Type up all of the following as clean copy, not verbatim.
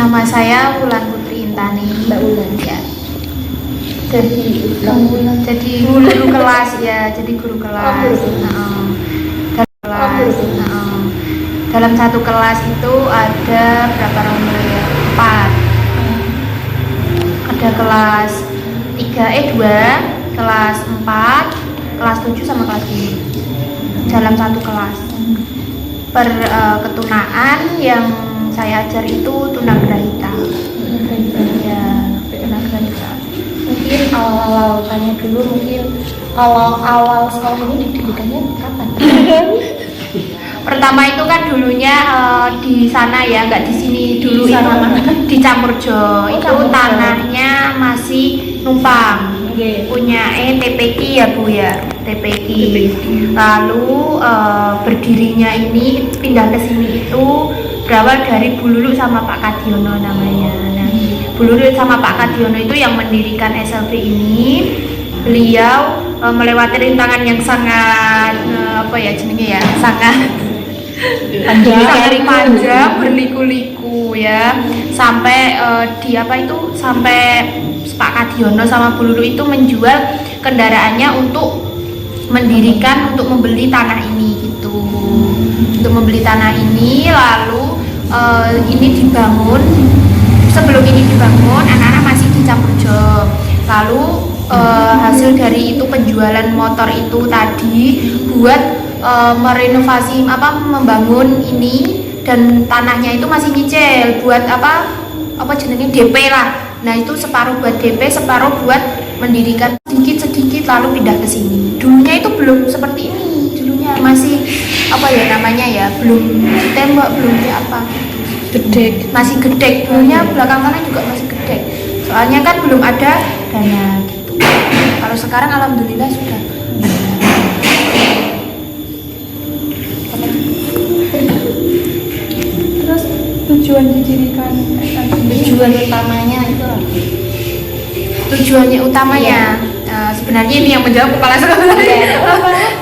Nama saya Wulan Putri Intani. Mbak Wulan Ya. Jadi guru kelas ya, jadi guru kelas. Dalam satu kelas itu ada berapa nomor ya? 4. Ada kelas 2, kelas 4, kelas 7 sama kelas 5 dalam satu kelas. Per ketunaan yang saya ajar itu tunagrahita. Ya, tunagrahita. Mungkin awal-awal tanya dulu, mungkin awal sekolah ini didirikannya kapan? Pertama itu kan dulunya di sana ya, nggak di sini dulu. Di sana itu mana? Di Campurjo. Itu Campurjo. tanahnya masih numpang. Punya TPK ya Bu ya, TPK. Lalu berdirinya ini pindah ke sini itu berawal dari Bu Lulu sama Pak Kadiono namanya. Nah, Bu Lulu sama Pak Kadiono itu yang mendirikan SLB ini. Beliau melewati rintangan yang sangat sangat panjang, berliku-liku ya, sampai sampai Pak Kadiono sama Bu Lulu itu menjual kendaraannya untuk membeli tanah ini gitu. Untuk membeli tanah ini, lalu ini dibangun. Sebelum ini dibangun, anak-anak masih di Campurjo. Lalu hasil dari itu penjualan motor itu tadi buat merenovasi membangun ini, dan tanahnya itu masih nyicil buat DP lah. Nah itu separuh buat DP, separuh buat mendirikan sedikit lalu pindah ke sini. Dulunya itu belum seperti ini, dulunya masih belum tembok, belum Gede. masih gede. Dulunya belakang sana juga masih gede. Soalnya kan belum ada dana gitu. Kalau sekarang alhamdulillah sudah. Terus tujuan didirikan tujuan utamanya itu apa? Tujuannya utamanya sebenarnya ini yang menjawab kepala sekolah.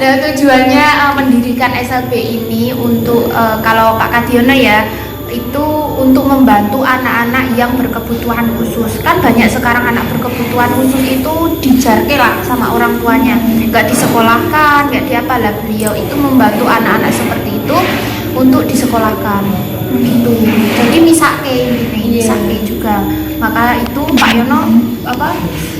Nah, tujuannya mendirikan SLB ini untuk kalau Pak Kadiono ya, itu untuk membantu anak-anak yang berkebutuhan khusus. Kan banyak sekarang anak berkebutuhan khusus itu dijarke lah sama orang tuanya, nggak disekolahkan, nggak diapalah. Beliau itu membantu anak-anak seperti itu untuk disekolahkan gitu. Jadi misake juga. Maka itu Pak Yono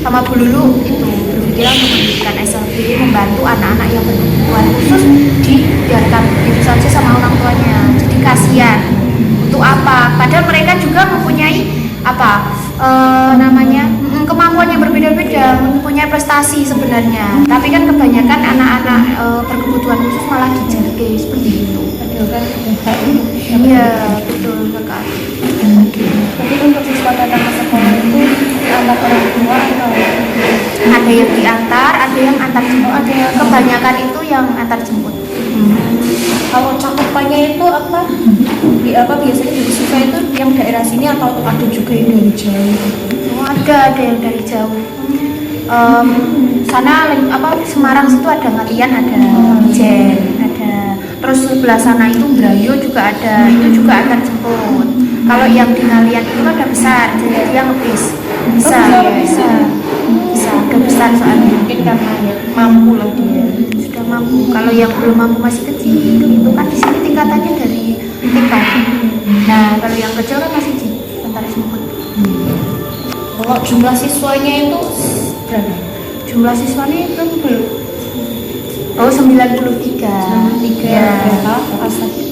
sama Bu Lulu itu berpikiran untuk mendirikan SLB, membantu anak-anak yang berkebutuhan khusus, dibiarkan begitu saja sama orang tuanya. Jadi kasihan. Untuk apa? Padahal mereka juga mempunyai kemampuan yang berbeda-beda, mempunyai prestasi sebenarnya. Tapi kan kebanyakan anak-anak berkebutuhan khusus malah dijarke seperti itu. Iya, betul sekali. Jadi untuk siswa datang ke sekolah itu diantar orang tua atau Ada yang diantar, ada yang antar jemput. Kebanyakan itu yang antar jemput. kalau cakupannya itu biasanya dari siswa itu yang daerah sini atau ada juga yang dari jauh? Oh, ada yang dari jauh. Sana Semarang situ ada Ngalian, ada Ijen, ada. Terus sebelah sana itu Brayo juga ada, itu juga antar jemput. Kalau yang di Ngalian itu kan udah besar, jadi dia ngebis. Bisa, udah besar soalnya. Mungkin karena mampu lah dia. Sudah mampu. Kalau yang belum mampu masih kecil itu kan di sini tingkatannya dari TK. Nah, kalau yang kecil kan masih di antar jemput. Kalau jumlah siswanya itu berapa? Jumlah siswanya itu belum. 93. Ya. Berapa kelas tadi?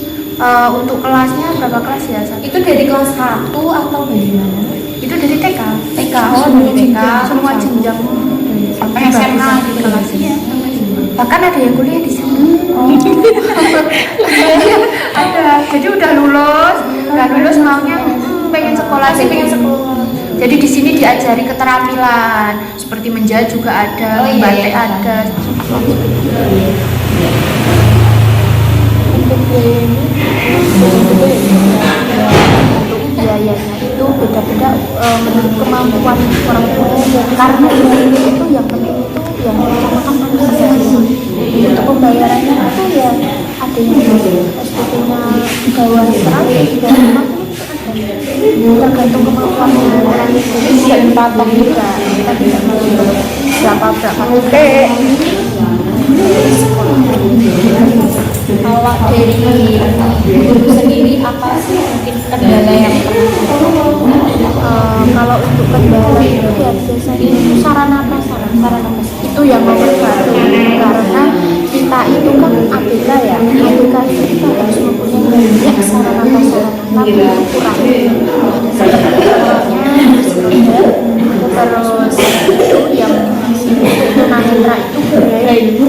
Untuk kelasnya berapa kelas ya? Itu dari kelas 1 atau bagaimana? Itu dari TK. TK, dari TK Semua jenjang sampai SMA gitu kelas ya. Bahkan ada yang kuliah di sini. Ada. Jadi udah lulus maunya pengen sekolah. Jadi di sini diajari keterampilan seperti menjahit juga ada, membatik ada. Untuk biayanya itu beda-beda menurut kemampuan orang tua. Karena ini itu yang penting itu yang utama kan saja. Untuk pembayarannya itu ya ada yang SPP-nya bawah 100, 250 ada. tergantung kemampuannya. Jadi bisa dipatok juga. Kita tidak mau berapa Kalau dari guru sendiri apa sih mungkin kendala yang Kalau untuk kendala itu ya biasanya itu sarana prasarana itu yang memperbantu karena kita itu kan ABK ya, ABK itu kita harus mempunyai banyak sarana prasarana tapi itu kurang seperti terus itu yang itu nanetra itu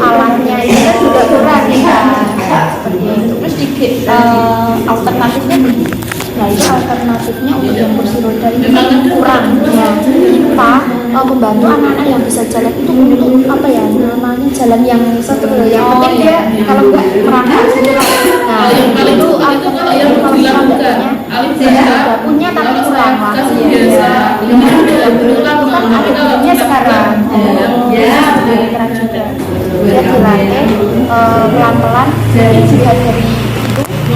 alatnya itu kan juga kurang ya seperti itu. terus dikit alternatifnya Nah itu alternatifnya untuk yang kursi roda ini kurang ya. Kita membantu anak-anak yang bisa jalan itu untuk apa ya namanya jalan yang satu yang penting dia kalau nggak merangkak gitu. Nah itu alternatif kalau merangkaknya tidak punya tapi kurang lah. Yang dulu itu kan ada gurunya sekarang. Ya keren juga. Dia dilatih pelan-pelan juga dari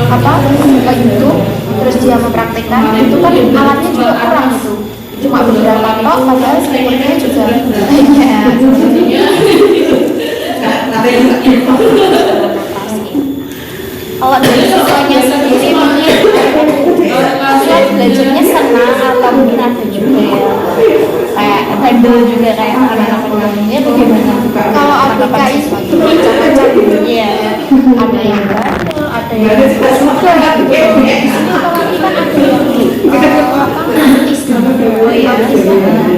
apa ke YouTube terus dia mempraktekkan itu kan alatnya juga kurang itu cuma beberapa tok padahal sebenarnya juga banyak. kalau dari siswanya sendiri mungkin siswa belajarnya senang atau mungkin ada juga ya kayak bandel juga kayak anak-anak pendidikannya bagaimana? Kalau ABK itu macam-macam Iya, ada yang bandel ada yang suka gitu. Di sini kalau kita ada yang autis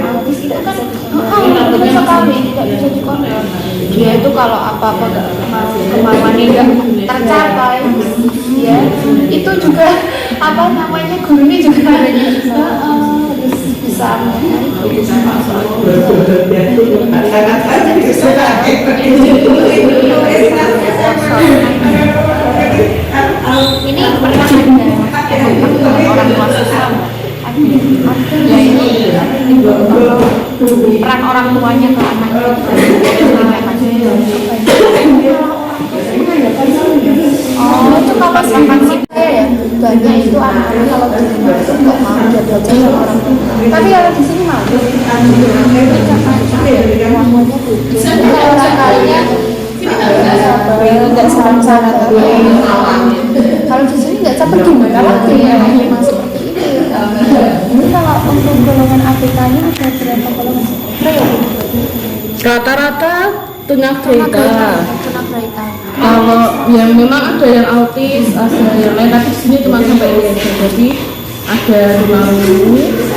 autis itu kan betul sekali tidak bisa dikontrol. Dia itu kalau apa-apa kemauannya nggak tercapai ya itu juga apa namanya gurunya juga bisa ini pernah ada orang tua siswa ya ini peran orang tuanya ke anak oh itu kalau misalkan sih ya banyak itu anak-anak kalau di rumah itu nggak mau dia belajar sama orang tua tapi kalau di sini mau kemampuannya beda kalau orang kalinya nggak saran-saran kalau di sini nggak sabar gimana lagi ya memang seperti itu. Ini kalau untuk golongan ABK-nya ada berapa golongan? Rata-rata tunagrahita. Kalau yang memang ada yang autis, ada yang lain, tapi di sini cuma sampai ini aja. Jadi ada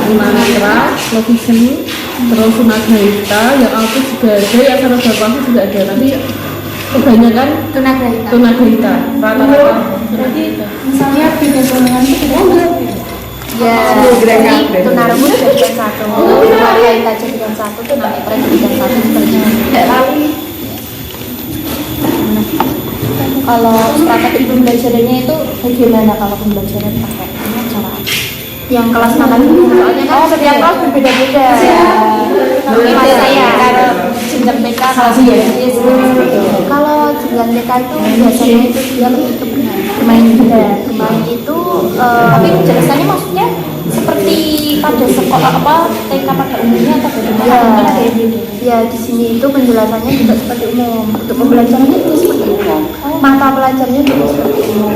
tunanetra, low vision, terus tunagrahita, yang autis juga ada, yang sarjana juga ada, tapi kebanyakan tunagrahita. Rata-rata. berarti misalnya beda golongan itu ya jadi tunarungu jadikan satu, tunagrahita jadikan satu, tunanetra jadikan satu seperti itu. kalau strategi pembelajarannya itu bagaimana kalau pembelajaran pakai cara Yang kelas makan dulu soalnya kan setiap kelas berbeda-beda. Mas saya kalau jenjang TK kalau biasanya Kalau jenjang TK itu biasanya itu dia lebih ke bermain itu tapi penjelasannya maksudnya seperti pada sekolah apa TK pada umumnya atau bagaimana? ya, Mungkin ada yang beda. ya di sini itu penjelasannya juga seperti umum. Untuk pembelajarannya juga seperti umum. Mata pelajarannya juga seperti umum.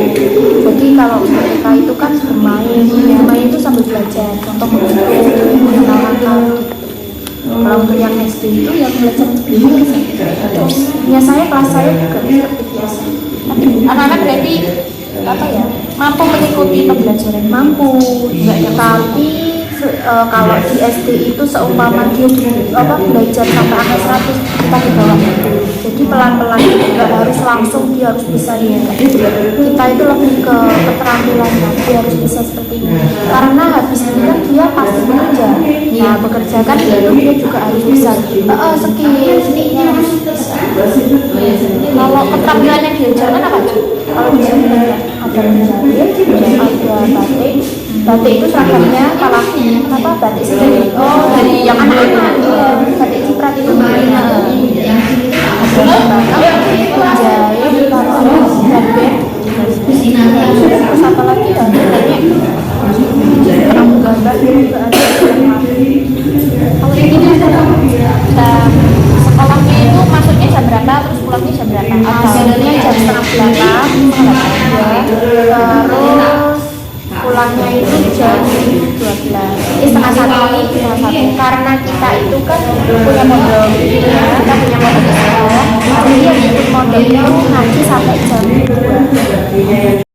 Jadi kalau untuk TK itu kan bermain itu sambil belajar. Contoh mengenalkan. Kalau untuk yang SD itu yang belajar seperti biasa. Ya kelas saya juga seperti biasa. Tapi anak-anak berarti apa ya mampu mengikuti pembelajaran Mampu, tapi kalau di SD itu seumpama dia belajar sampai angka 100 kita di bawah itu. Jadi pelan-pelan, nggak harus langsung dia harus bisa ya. Kita itu lebih ke keterampilan, dia harus bisa seperti ini. Karena habis ini kan dia pasti bekerja. Nah bekerja kan itu dia juga harus bisa skillnya harus bisa. kalau keterampilan yang diajarkan apa aja? Kalau di sini ada menjahit, ada batik itu seragamnya apa batik sendiri. Oh, dari yang anak-anak batik ciprat itu menjahit kalau ada gambar terus apa lagi ya banyak pulangnya itu jam 12 setengah satu karena kita itu kan punya modal ya, kita punya modal di sekolah jadi yang ikut modal itu ngaji sampai jam 2.